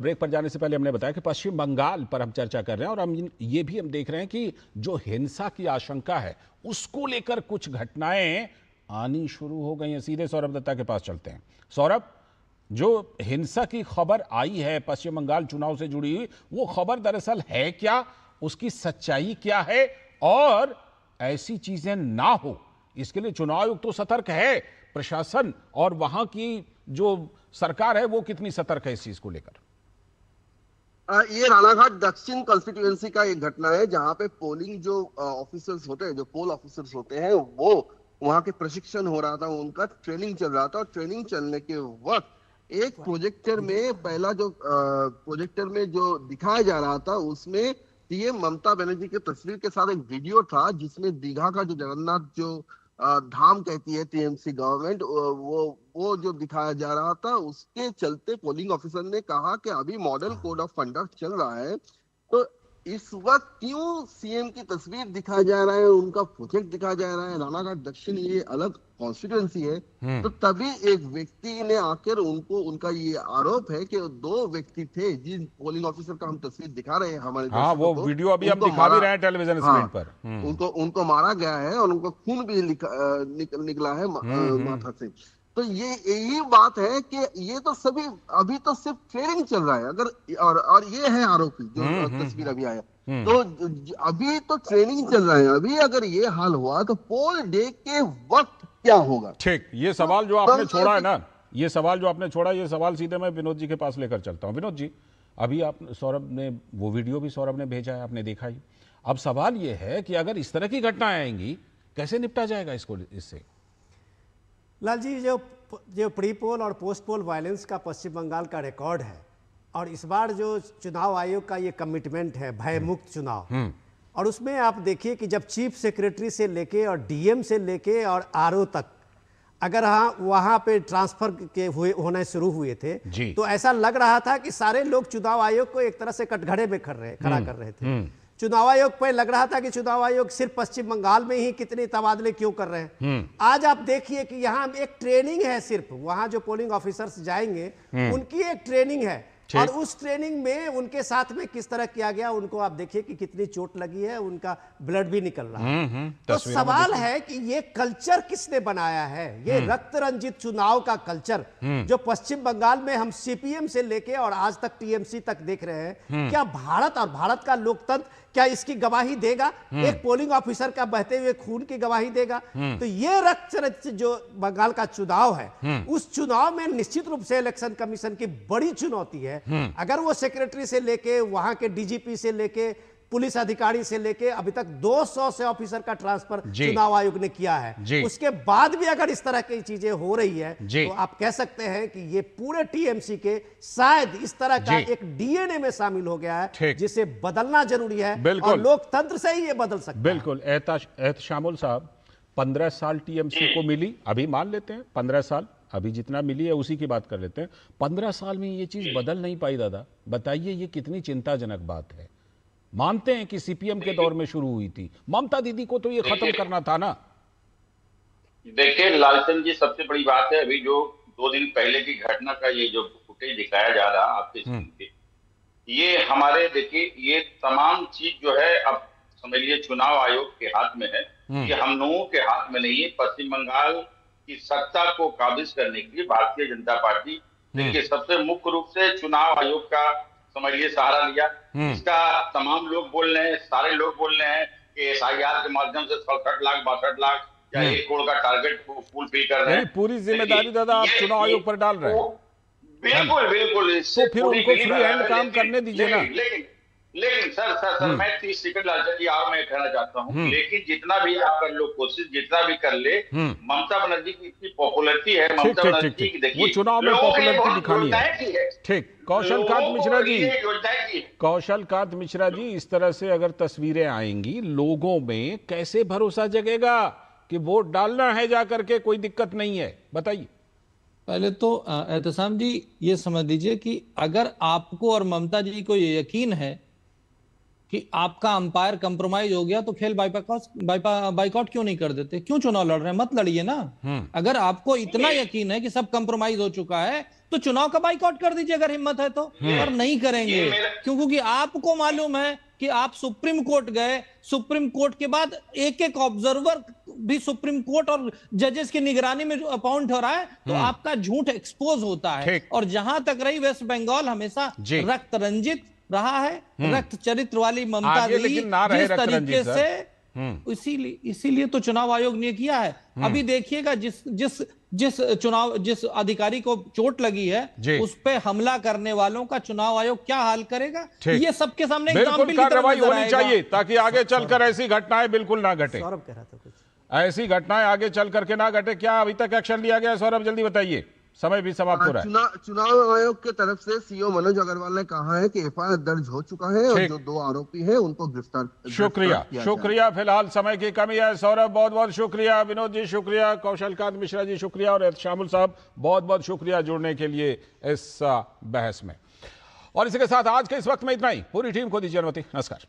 Break पर जाने से पहले हमने बताया कि पश्चिम बंगाल पर हम चर्चा कर रहे हैं और ये भी हम देख रहे हैं कि जो हिंसा की आशंका है उसको लेकर कुछ घटनाएं आनी शुरू हो गई हैं। सीधे सौरभ दत्ता के पास चलते हैं। सौरभ, जो हिंसा की खबर आई है पश्चिम बंगाल चुनाव से जुड़ी हुई, वो खबर दरअसल है क्या, उसकी सच्चाई क्या है, और ऐसी चीजें ना हो इसके लिए चुनाव आयोग तो सतर्क है, प्रशासन और वहां की जो सरकार है वो कितनी सतर्क है इस चीज को लेकर? ये रानाघाट दक्षिण कॉन्स्टिट्यूएंसी का एक घटना है जहां पे पोलिंग जो ऑफिसर्स होते हैं, जो पोल ऑफिसर्स होते हैं, वो वहां के प्रशिक्षण हो रहा था, उनका ट्रेनिंग चल रहा था। और ट्रेनिंग चलने के वक्त एक प्रोजेक्टर में प्रोजेक्टर में जो दिखाया जा रहा था उसमें पीएम ममता बनर्जी की तस्वीर के साथ एक वीडियो था जिसमें दीघा का जो जगन्नाथ जो धाम कहती है टीएमसी गवर्नमेंट, वो जो दिखाया जा रहा था, उसके चलते पोलिंग ऑफिसर ने कहा कि अभी मॉडल कोड ऑफ कंडक्ट चल रहा है, तो इस वक्त क्यों सीएम की तस्वीर दिखाया जा रहा है, उनका प्रोजेक्ट दिखाया जा रहा है। रानाघाट दक्षिण ये अलग कॉन्स्टिट्यूएंसी है। तो तभी एक व्यक्ति ने आकर उनका ये आरोप है कि दो व्यक्ति थे जिन पोलिंग ऑफिसर का हम तस्वीर दिखा रहे हैं हमारे हाँ, वो को, वीडियो अभी हम दिखा भी रहे हैं टेलीविजन स्क्रीन पर। उनको मारा गया है और उनको खून भी निकला है माथा से। तो ये यही बात है कि ये तो सभी अभी तो सिर्फ ट्रेनिंग चल रहा है। अगर और ये है आरोपी जो तस्वीर अभी आया, तो अभी तो ट्रेनिंग चल रहा है। अभी अगर ये हाल हुआ तो पोल डे के वक्त क्या होगा? ठीक, ये सवाल जो आपने छोड़ा है ना, ये सवाल जो आपने छोड़ा, ये सवाल सीधे मैं विनोद जी के पास लेकर चलता हूं। विनोद जी, अभी आप सौरभ ने वो वीडियो भी सौरभ ने भेजा है, आपने देखा ही। अब सवाल ये है कि अगर इस तरह की घटनाएं आएंगी कैसे निपटा जाएगा इससे? लाल जी, जो प्री पोल और पोस्ट पोल वायलेंस का पश्चिम बंगाल का रिकॉर्ड है, और इस बार जो चुनाव आयोग का ये कमिटमेंट है भयमुक्त चुनाव, और उसमें आप देखिए कि जब चीफ सेक्रेटरी से लेके और डीएम से लेके और आरओ तक अगर वहाँ पे ट्रांसफर के होने शुरू हुए थे, तो ऐसा लग रहा था कि सारे लोग चुनाव आयोग को एक तरह से कटघरे में खड़ा कर रहे थे। चुनाव आयोग पर लग रहा था कि चुनाव आयोग सिर्फ पश्चिम बंगाल में ही कितने तबादले क्यों कर रहे हैं। आज आप देखिए कि यहाँ एक ट्रेनिंग है, सिर्फ वहां जो पोलिंग ऑफिसर्स जाएंगे उनकी एक ट्रेनिंग है, और उस ट्रेनिंग में उनके साथ में किस तरह किया गया, उनको आप देखिए कि कितनी चोट लगी है, उनका ब्लड भी निकल रहा है। तो सवाल है कि ये कल्चर किसने बनाया है, ये रक्त रंजित चुनाव का कल्चर जो पश्चिम बंगाल में हम सीपीएम से लेके और आज तक टीएमसी तक देख रहे हैं। क्या भारत और भारत का लोकतंत्र क्या इसकी गवाही देगा? एक पोलिंग ऑफिसर का बहते हुए खून की गवाही देगा? तो ये रक्त जो बंगाल का चुनाव है, उस चुनाव में निश्चित रूप से इलेक्शन कमीशन की बड़ी चुनौती है। अगर वो सेक्रेटरी से लेके वहां के डीजीपी से लेके पुलिस अधिकारी से लेके अभी तक 200 से ऑफिसर का ट्रांसफर चुनाव आयोग ने किया है, उसके बाद भी अगर इस तरह की चीजें हो रही है, तो आप कह सकते हैं कि ये पूरे टीएमसी के शायद इस तरह का एक डीएनए में शामिल हो गया है, जिसे बदलना जरूरी है, और लोकतंत्र से ही ये बदल सकता है। बिल्कुल। एहतशामुल साहब, 15 साल टीएमसी को मिली, अभी मान लेते हैं 15 साल, अभी जितना मिली है उसी की बात कर लेते हैं। 15 साल में ये चीज बदल नहीं पाई। दादा बताइए, ये कितनी चिंताजनक बात है। मानते हैं कि सीपीएम के दौर में शुरू हुई थी, ममता दीदी को तो ये खत्म करना था ना। देखिए लालचंद जी, सबसे बड़ी बात है, अभी जो 2 दिन पहले की घटना का ये जो फुटेज दिखाया जा रहा आपके स्क्रीन पे, ये हमारे देखिए ये तमाम चीज जो है अब समझ लीजिए चुनाव आयोग के हाथ में है, ये हम लोगों के हाथ में नहीं है। पश्चिम बंगाल की सत्ता को काबिज करने के लिए भारतीय जनता पार्टी देखिए सबसे मुख्य रूप से चुनाव आयोग का समझ लीजिए सहारा लिया। इसका तमाम लोग बोल रहे हैं, सारे लोग बोल रहे हैं कि एसआईआर के माध्यम से 67 लाख 62 लाख या 1 करोड़ का टारगेट को फुलफिल कर रहे हैं। पूरी जिम्मेदारी दादा आप चुनाव आयोग पर डाल रहे हैं। बिल्कुल बिल्कुल, तो फिर उनको फ्री हैंड काम करने दीजिए ना। लेकिन सर मैं 30 सेकंड लालचंद जी और मैं कहना चाहता हूँ, लेकिन जितना भी आप कर लो कोशिश, जितना भी कर ले, ममता बनर्जी की इतनी पॉपुलरिटी है, ममता बनर्जी की देखिए वो चुनाव में पॉपुलरिटी दिखानी है। ठीक, कौशल कांत मिश्रा जी, इस तरह से अगर तस्वीरें आएंगी लोगों में कैसे भरोसा जगेगा कि वोट डालना है जाकर के, कोई दिक्कत नहीं है? बताइए। पहले तो एहतसाम जी ये समझ लीजिए कि अगर आपको और ममता जी को ये यकीन है कि आपका अंपायर कंप्रोमाइज हो गया तो खेल बाइकआउट क्यों नहीं कर देते? क्यों चुनाव लड़ रहे हैं? मत लड़िए ना। अगर आपको इतना यकीन है कि सब कंप्रोमाइज हो चुका है तो चुनाव का बाइकआउट कर दीजिए अगर हिम्मत है तो। पर नहीं करेंगे, क्योंकि आपको मालूम है कि आप सुप्रीम कोर्ट गए, सुप्रीम कोर्ट के बाद एक एक ऑब्जर्वर भी सुप्रीम कोर्ट और जजेस की निगरानी में जो अपॉइंट हो रहा है, तो आपका झूठ एक्सपोज होता है। और जहां तक रही वेस्ट बंगाल, हमेशा रक्त रंजित रहा है, रक्त चरित्र वाली ममता दी जिस तरीके से, इसीलिए तो चुनाव आयोग ने किया है। अभी देखिएगा जिस अधिकारी को चोट लगी है उस पे हमला करने वालों का चुनाव आयोग क्या हाल करेगा, ये सबके सामने बिल्कुल कार्रवाई होनी चाहिए ताकि आगे चलकर ऐसी घटनाएं बिल्कुल ना घटे। सौरभ कह रहा था कुछ, ऐसी घटनाएं आगे चल करके ना घटे। क्या अभी तक एक्शन लिया गया है सौरभ? जल्दी बताइए, समय भी समाप्त हो रहा है। चुनाव आयोग की तरफ से सीओ मनोज अग्रवाल ने कहा है कि एफआईआर दर्ज हो चुका है और जो 2 आरोपी हैं उनको गिरफ्तार शुक्रिया। फिलहाल समय की कमी है। सौरभ बहुत बहुत शुक्रिया, विनोद जी शुक्रिया, कौशलकांत मिश्रा जी शुक्रिया और शामुल साहब बहुत बहुत शुक्रिया जुड़ने के लिए इस बहस में। और इसी के साथ आज के इस वक्त में इतना ही। पूरी टीम को दीजिए अनुमति। नमस्कार।